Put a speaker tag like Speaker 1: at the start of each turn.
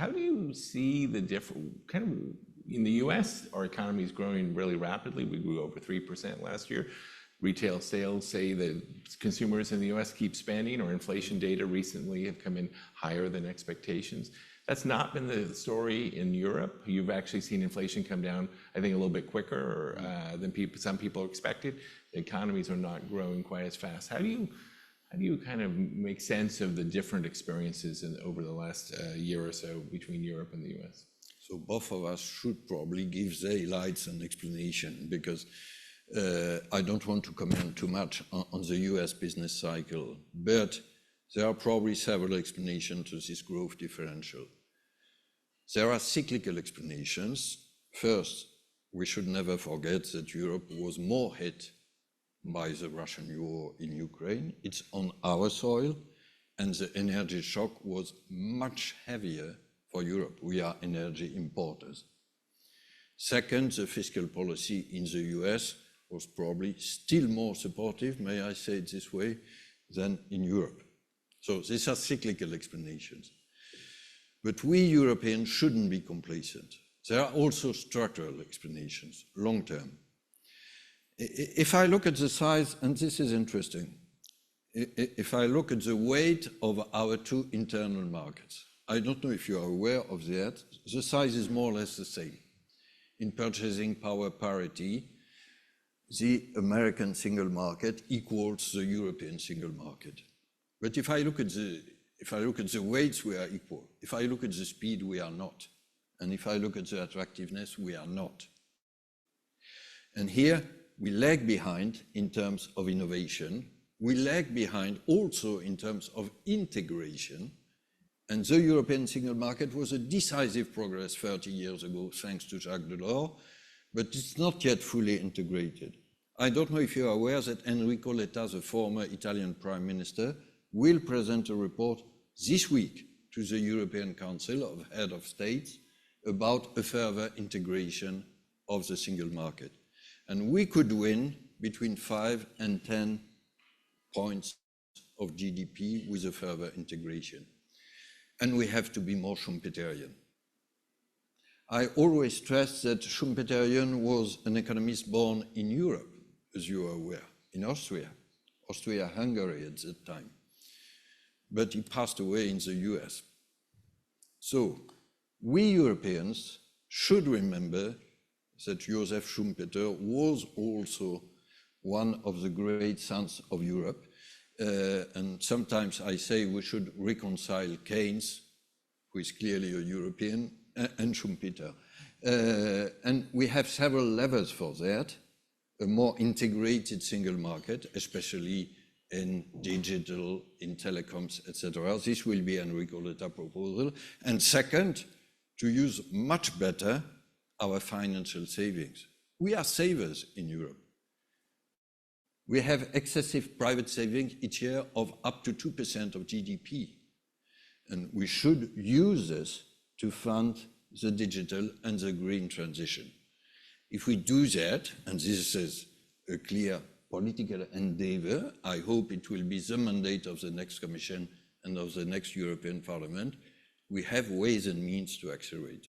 Speaker 1: how do you see the different kind of in the U.S. Our economy is growing really rapidly. We grew over 3% last year. Retail sales say that consumers in the U.S. keep spending, or inflation data recently have come in higher than expectations. That's not been the story in Europe. You've actually seen inflation come down, I think, a little bit quicker than some people expected. The economies are not growing quite as fast. How do you kind of make sense of the different experiences over the last year or so between Europe and the U.S.?
Speaker 2: So both of us should probably give the highlights and explanation, because I don't want to comment too much on the US business cycle, but there are probably several explanations to this growth differential. There are cyclical explanations. First, we should never forget that Europe was more hit by the Russian war in Ukraine. It's on our soil, and the energy shock was much heavier for Europe. We are energy importers. Second, the fiscal policy in the US was probably still more supportive, may I say it this way, than in Europe. So these are cyclical explanations. But we Europeans shouldn't be complacent. There are also structural explanations, long term. If I look at the size, and this is interesting, if I look at the weight of our two internal markets, I don't know if you are aware of that, the size is more or less the same. In purchasing power parity, the American single market equals the European single market. But if I look at the weights, we are equal. If I look at the speed, we are not. And if I look at the attractiveness, we are not. And here we lag behind in terms of innovation. We lag behind also in terms of integration. And the European single market was a decisive progress 30 years ago, thanks to Jacques Delors, but it's not yet fully integrated. I don't know if you are aware that Enrico Letta, the former Italian Prime Minister, will present a report this week to the European Council of Head of States about a further integration of the single market. And we could win between 5 and 10 points of GDP with a further integration. And we have to be more Schumpeterian. I always stress that Schumpeterian was an economist born in Europe, as you are aware, in Austria-Hungary at that time. But he passed away in the US. So we Europeans should remember that Joseph Schumpeter was also one of the great sons of Europe. And sometimes I say we should reconcile Keynes, who is clearly a European, and Schumpeter. And we have several levers for that, a more integrated single market, especially in digital, in telecoms, etc. This will be Enrico Letta's proposal. And second, to use much better our financial savings. We are savers in Europe. We have excessive private savings each year of up to 2% of GDP. And we should use this to fund the digital and the green transition. If we do that, and this is a clear political endeavor, I hope it will be the mandate of the next Commission and of the next European Parliament, we have ways and means to accelerate.